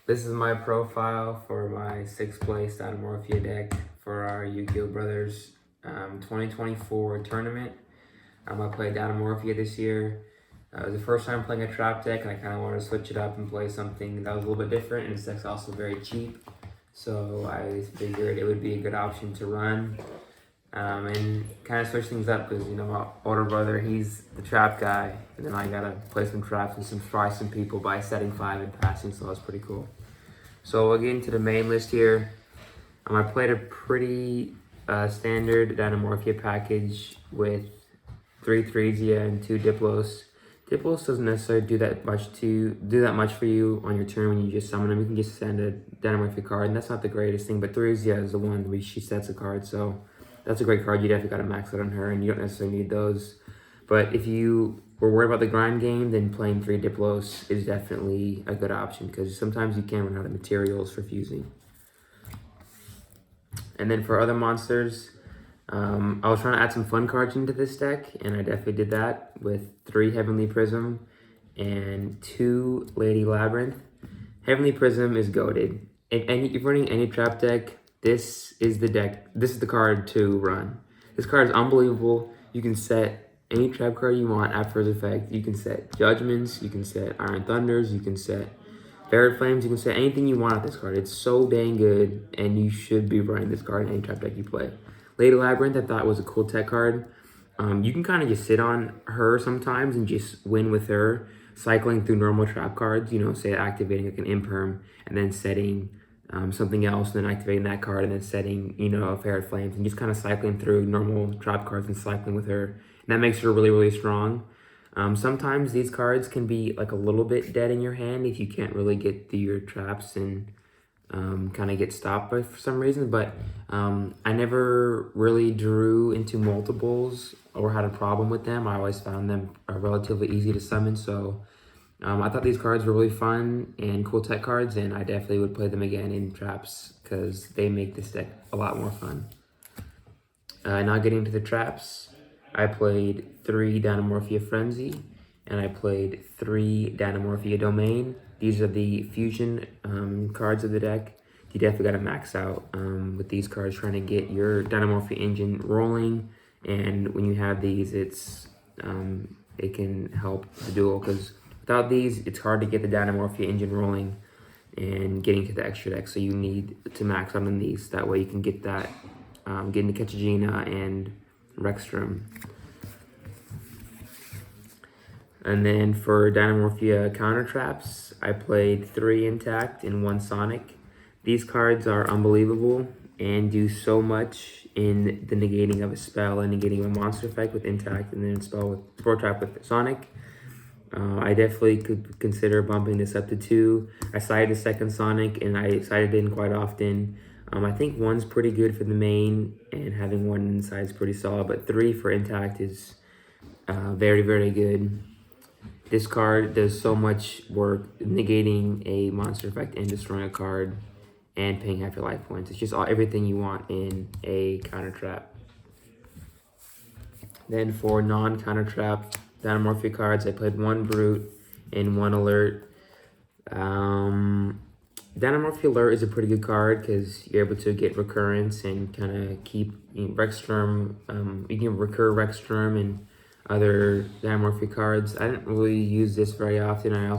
This is my profile for my 6th place Dinomorphia deck for our Yu-Gi-Oh! Brothers 2024 tournament. I played Dinomorphia this year. It was the first time playing a trap deck, and I kind of wanted to switch it up and play something that was a little bit different, and this deck's also very cheap. So I figured it would be a good option to run and kind of switch things up because, you know, my older brother, he's the trap guy, and then I gotta play some traps and surprise some people by setting 5 and passing, so that's pretty cool. So we'll get into the main list here. I played a pretty standard Dinomorphia package with 3 Thresia and 2 Diplos. Diplos doesn't necessarily do that much for you on your turn when you just summon them. You can just send a Dinomorphia card, and that's not the greatest thing, but Thresia is the one where she sets a card, so that's a great card. You definitely got to max out on her, and you don't necessarily need those. But if you were worried about the grind game, then playing 3 Diplos is definitely a good option because sometimes you can run out of materials for fusing. And then for other monsters, I was trying to add some fun cards into this deck, and I definitely did that with 3 Heavenly Prism and 2 Lady Labyrinth. Heavenly Prism is goated. If you're running any trap deck, this is the deck. This is the card to run. This card is unbelievable. You can set any trap card you want after its effect. You can set Judgments, you can set Iron Thunders, you can set Ferret Flames, you can set anything you want out this card. It's so dang good, and you should be running this card in any trap deck you play. Lady Labyrinth, I thought was a cool tech card. You can kind of just sit on her sometimes and just win with her, cycling through normal trap cards, you know, say activating like an Imperm and then setting something else, and then activating that card and then setting, you know, a Ferret Flames, and just kind of cycling through normal trap cards and cycling with her. And that makes her really, really strong. Sometimes these cards can be like a little bit dead in your hand if you can't really get through your traps and kind of get stopped by for some reason, but I never really drew into multiples or had a problem with them. I always found them relatively easy to summon, so I thought these cards were really fun and cool tech cards, and I definitely would play them again in traps because they make this deck a lot more fun. Now getting to the traps, I played 3 Dinomorphia Frenzy, and I played 3 Dinomorphia Domain. These are the fusion cards of the deck. You definitely got to max out with these cards, trying to get your Dinomorphia engine rolling. And when you have these, it can help the duel, because without these, it's hard to get the Dinomorphia engine rolling and getting to the extra deck. So you need to max out on these. That way you can get that, get into Ketchagina and Rextrum. And then for Dinomorphia counter traps, I played 3 Intact and 1 Sonic. These cards are unbelievable and do so much in the negating of a spell and negating a monster effect with Intact, and then spell trap with Sonic. I definitely could consider bumping this up to 2. I sided a second Sonic, and I sided in quite often. I think 1's pretty good for the main, and having 1 inside is pretty solid, but 3 for Intact is very, very good. This card does so much work negating a monster effect and destroying a card and paying half your life points. It's just everything you want in a counter trap. Then for non-counter trap Dinomorphia cards, I played 1 Brute and 1 Alert. Dinomorphia Alert is a pretty good card because you're able to get recurrence and kind of keep Rextrum. You can recur Rextrum and other Dinomorphia cards. I didn't really use this very often. I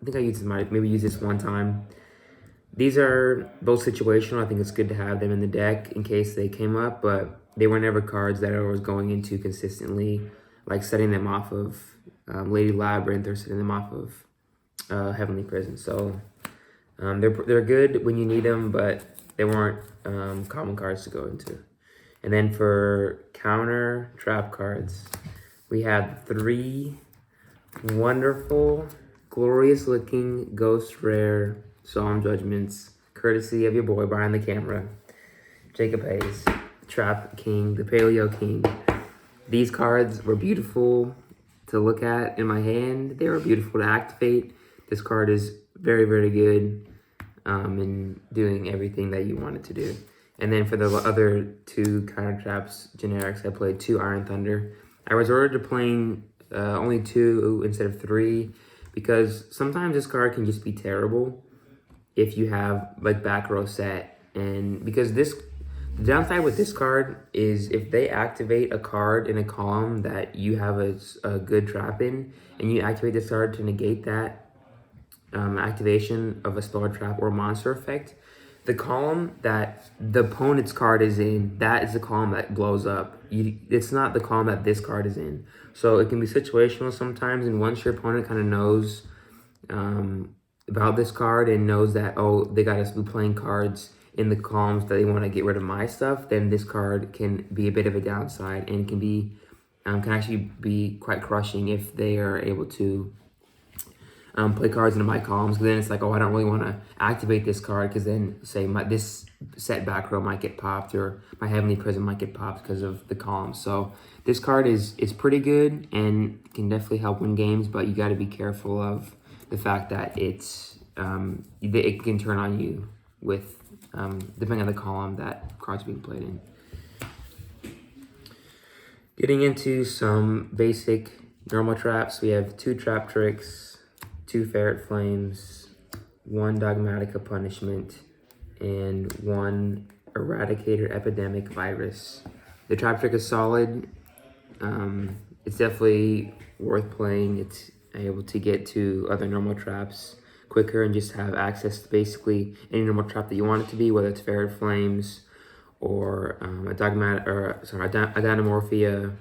think I used maybe use this 1 time. These are both situational. I think it's good to have them in the deck in case they came up, but they were never cards that I was going into consistently, like setting them off of Lady Labyrinth or setting them off of Heavenly Prison. So they're good when you need them, but they weren't common cards to go into. And then for counter trap cards, we have 3 wonderful, glorious-looking Ghost Rare Solemn Judgments, courtesy of your boy behind the camera, Jacob Hayes, Trap King, the Paleo King. These cards were beautiful to look at in my hand. They were beautiful to activate. This card is very, very good in doing everything that you want it to do. And then for the other 2 counter traps generics, I played 2 Iron Thunder. I resorted to playing only 2 instead of 3 because sometimes this card can just be terrible if you have like back row set. And because the downside with this card is if they activate a card in a column that you have a good trap in, and you activate this card to negate that activation of a spell or trap or monster effect, the column that the opponent's card is in, that is the column that blows up. It's not the column that this card is in. So it can be situational sometimes, and once your opponent kind of knows about this card and knows that, oh, they got us be playing cards in the columns that they want to get rid of my stuff, then this card can be a bit of a downside and can actually be quite crushing if they are able to play cards into my columns. Because then it's like, oh, I don't really want to activate this card, because then say this set back row might get popped, or my Heavenly Prism might get popped because of the column. So this card is pretty good and can definitely help win games, but you got to be careful of the fact that it can turn on you with depending on the column that card's being played in. Getting into some basic normal traps, we have 2 trap tricks, 2 ferret flames, 1 dogmatica punishment, and 1 eradicator epidemic virus. The trap trick is solid. It's definitely worth playing. It's able to get to other normal traps quicker and just have access to basically any normal trap that you want it to be, whether it's ferret flames or a Dinomorphia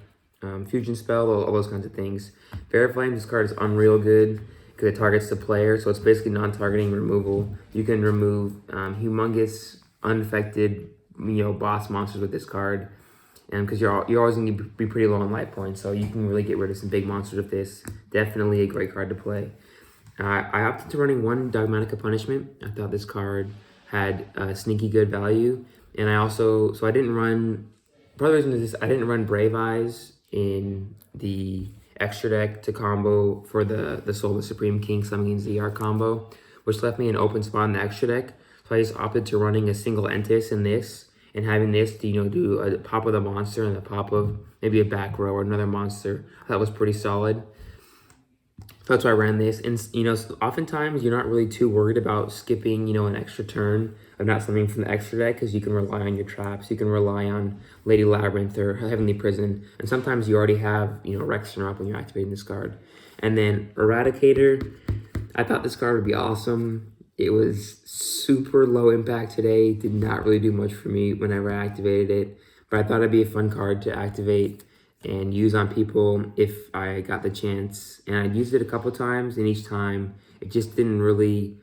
fusion spell, all those kinds of things. Ferret flames, this card is unreal good because it targets the player, so it's basically non-targeting removal. You can remove humongous, unaffected, boss monsters with this card, and because you're always going to be pretty low on life points, so you can really get rid of some big monsters with this. Definitely a great card to play. I opted to running 1 dogmatica punishment. I thought this card had sneaky good value, and I didn't run. Part of the reason is this: I didn't run Brave Eyes in the extra deck to combo for the Soul of the Supreme King Summoning ZR combo, which left me an open spot in the extra deck. So I just opted to running a single Entis in this, and having this to do a pop of the monster and a pop of maybe a back row or another monster. That was pretty solid. So that's why I ran this. And oftentimes you're not really too worried about skipping an extra turn of not summoning from the extra deck, because you can rely on your traps. You can rely on Lady Labyrinth or Heavenly Prison, and sometimes you already have Rextrum up when you're activating this card. And then Eradicator, I thought this card would be awesome. It was super low impact today. Did not really do much for me whenever I activated it, but I thought it'd be a fun card to activate and use on people if I got the chance. And I used it a couple times, and each time it just didn't really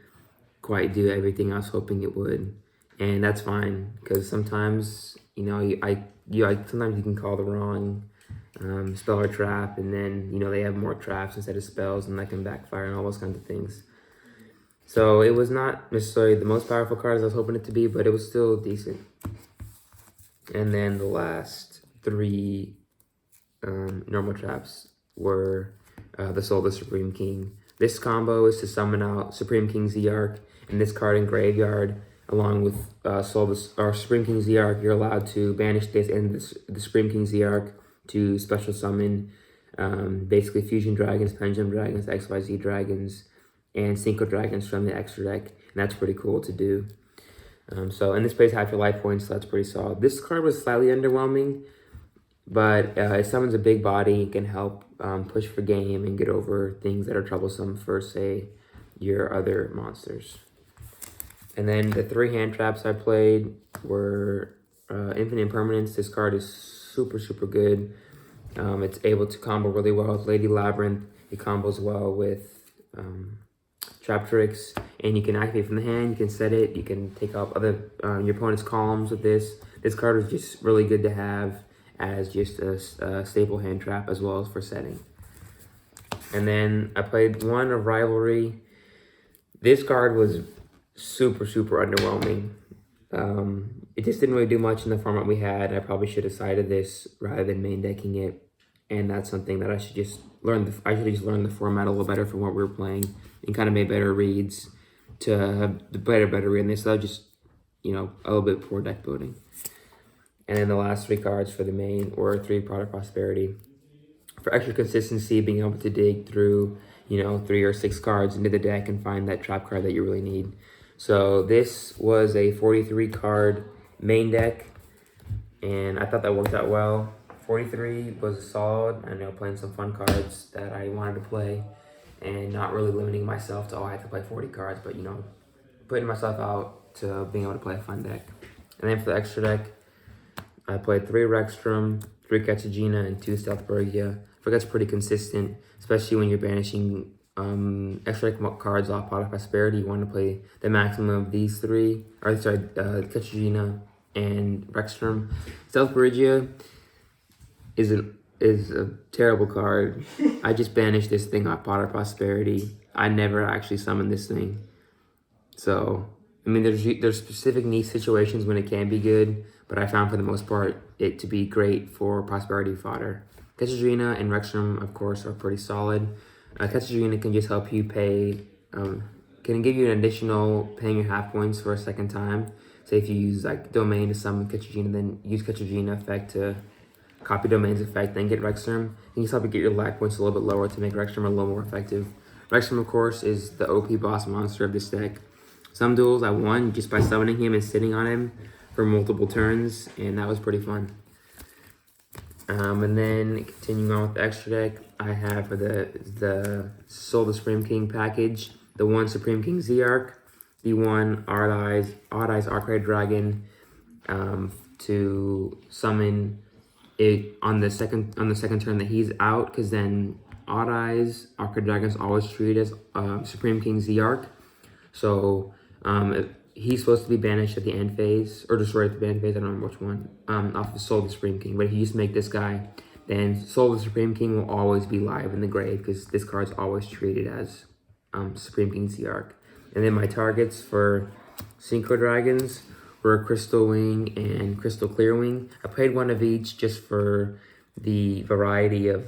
quite do everything I was hoping it would. And that's fine, because sometimes sometimes you can call the wrong spell or trap, and then they have more traps instead of spells, and that can backfire and all those kinds of things. So it was not necessarily the most powerful card as I was hoping it to be, but it was still decent. And then the last 3 normal traps were the Soul of the Supreme King. This combo is to summon out Supreme King Ziyark and this card in graveyard, along with Supreme King Ziyark. You're allowed to banish this and the Supreme King Ziyark to special summon basically Fusion Dragons, Pendulum Dragons, XYZ Dragons, and Synchro Dragons from the extra deck, and that's pretty cool to do. And this plays half your life points, so that's pretty solid. This card was slightly underwhelming, but it summons a big body. It can help push for game and get over things that are troublesome for, say, your other monsters. And then the 3 hand traps I played were Infinite Impermanence. This card is super, super good. It's able to combo really well with Lady Labyrinth. It combos well with trap tricks, and you can activate from the hand. You can set it. You can take up other your opponent's columns with this. This card is just really good to have as just a staple hand trap, as well as for setting. And then I played 1 of Rivalry. This card was super, super underwhelming. It just didn't really do much in the format we had. I probably should have sided this rather than main decking it, and that's something that I should just learn. I should just learn the format a little better from what we were playing, and kind of made better reads to have the better read in this. So just a little bit poor deck building. And then the last 3 cards for the main were 3 Product Prosperity. For extra consistency, being able to dig through 3 or 6 cards into the deck and find that trap card that you really need. So this was a 43 card main deck, and I thought that worked out well. 43 was solid. I know, playing some fun cards that I wanted to play, and not really limiting myself to, oh, I have to play 40 cards, but, you know, putting myself out to being able to play a fun deck. And then for the extra deck, I played 3 Rextrum, 3 Ketchagina, and 2 Stealthbergia. I feel like that's pretty consistent, especially when you're banishing extra deck cards off Pot of Prosperity. You want to play the maximum of these 3, or sorry, Ketchagina and Rextrum. Stealthbergia is a terrible card. I just banished this thing off Pot of Prosperity. I never actually summoned this thing. So, I mean, there's specific niche situations when it can be good, but I found for the most part it to be great for prosperity fodder. Ketchagina and Rextrum, of course, are pretty solid. Ketchagina can just help you pay, can give you an additional paying your half points for a second time. Say if you use like Domain to summon Ketchagina, then use Ketchagina effect to copy Domain's effect, then get Rextrum. And you help you get your life points a little bit lower to make Rextrum a little more effective. Rextrum, of course, is the OP boss monster of this deck. Some duels I won just by summoning him and sitting on him for multiple turns, and that was pretty fun. And then continuing on with the extra deck, I have for the Soul the Supreme King package, the 1 Supreme King Z-Arc, the 1 Odd Eyes Arcade Dragon, to summon it on the second turn that he's out, because then Odd Eyes Arcade Dragon is always treated as Supreme King Z-Arc. So he's supposed to be banished at the end phase, or destroyed at the end phase, I don't remember which one, off of Soul the Supreme King. But if you just make this guy, then Soul the Supreme King will always be live in the grave, because this card's always treated as Supreme King Z-Arc. And then my targets for Synchro Dragons were Crystal Wing and Crystal Clear Wing. I played one of each just for the variety of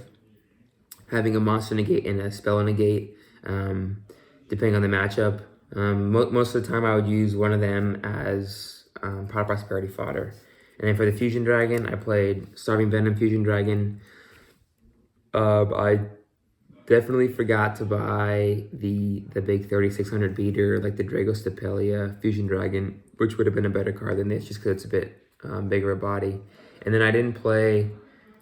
having a monster negate and a spell negate, depending on the matchup. Most of the time I would use one of them as Pot of Prosperity fodder. And then for the Fusion Dragon, I played Starving Venom Fusion Dragon. I definitely forgot to buy the big 3600 beater, like the Dragostapelia Fusion Dragon, which would have been a better card than this just because it's a bit bigger a body. And then I didn't play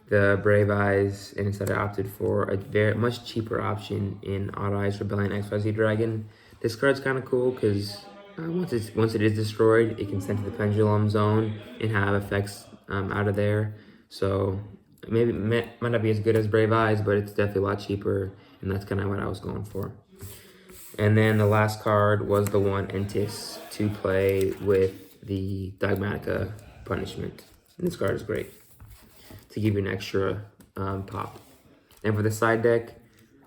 the Brave Eyes, and instead I opted for a very much cheaper option in Odd Eyes Rebellion XYZ Dragon. This card's kind of cool because once it is destroyed, it can send to the Pendulum Zone and have effects out of there. So maybe it might not be as good as Brave Eyes, but it's definitely a lot cheaper, and that's kind of what I was going for. And then the last card was the 1 Entis to play with the Dogmatica Punishment. And this card is great to give you an extra pop. And for the side deck,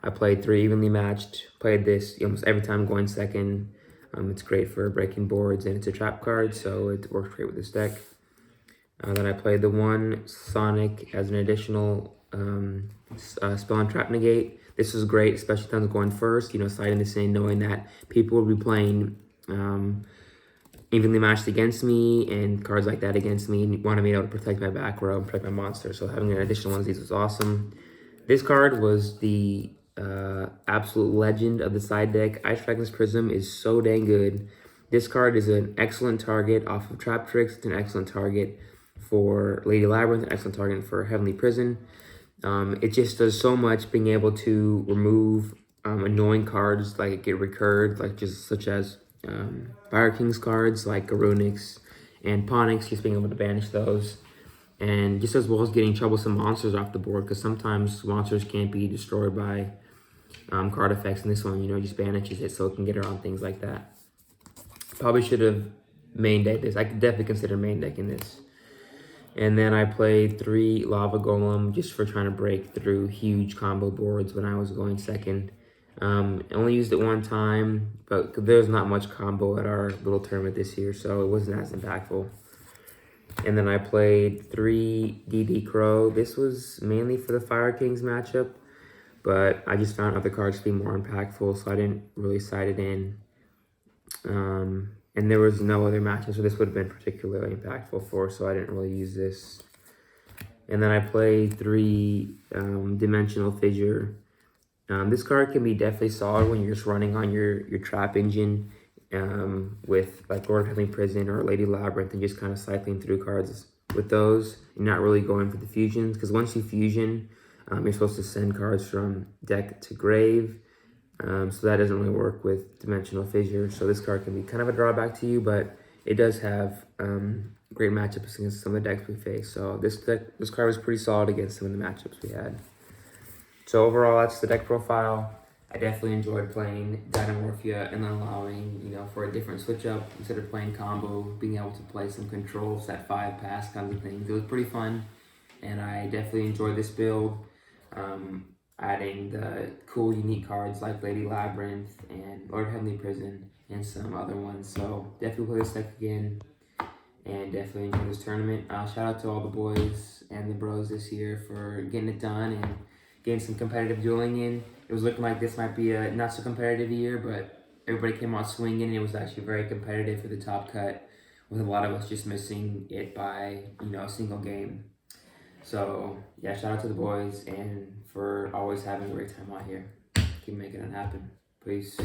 I played 3 evenly matched. Played this almost every time going second. It's great for breaking boards, and it's a trap card, so it works great with this deck. Then I played the 1 Sonic as an additional spell and trap negate. This was great, especially if I was going first, you know, sliding this in, knowing that people would be playing evenly matched against me and cards like that against me, and wanted me to be able to protect my back row and protect my monster. So having an additional one of these was awesome. This card was the absolute legend of the side deck. Ice Dragon's Prism is so dang good. This card is an excellent target off of Trap Tricks. It's an excellent target for Lady Labyrinth, an excellent target for Heavenly Prison. It just does so much, being able to remove annoying cards like get recurred, like just such as Fire King's cards like Garunix and Ponix, just being able to banish those. And just as well as getting troublesome monsters off the board, because sometimes monsters can't be destroyed by card effects, and this one, you know, just banishes it so it can get around things like that. Probably should have main decked this. I could definitely consider main decking this. And then I played 3 Lava Golem just for trying to break through huge combo boards when I was going second. I only used it one time, but there's not much combo at our little tournament this year, so it wasn't as impactful. And then I played 3 DD Crow. This was mainly for the Fire Kings matchup, but I just found other cards to be more impactful, so I didn't really side it in. And there was no other matchups where this would have been particularly impactful for, so I didn't really use this. And then I played 3 Dimensional Fissure. This card can be definitely solid when you're just running on your trap engine with like Lord of Heavenly Prison or Lady Labyrinth, and just kind of cycling through cards with those. You're not really going for the fusions, because once you fusion, you're supposed to send cards from deck to grave. So that doesn't really work with Dimensional Fissure. So this card can be kind of a drawback to you, but it does have great matchups against some of the decks we face. So this card was pretty solid against some of the matchups we had. So overall, that's the deck profile. I definitely enjoyed playing Dinomorphia and then allowing, for a different switch up instead of playing combo, being able to play some control, set 5 pass kinds of things. It was pretty fun, and I definitely enjoyed this build. Adding the cool, unique cards like Lady Labyrinth and Lord of Heavenly Prison and some other ones. So definitely play this deck again, and definitely enjoy this tournament. Shout out to all the boys and the bros this year for getting it done and getting some competitive dueling in. It was looking like this might be a not so competitive year, but everybody came out swinging, and it was actually very competitive for the top cut, with a lot of us just missing it by, a single game. So yeah, shout out to the boys and for always having a great time out here. Keep making it happen. Peace.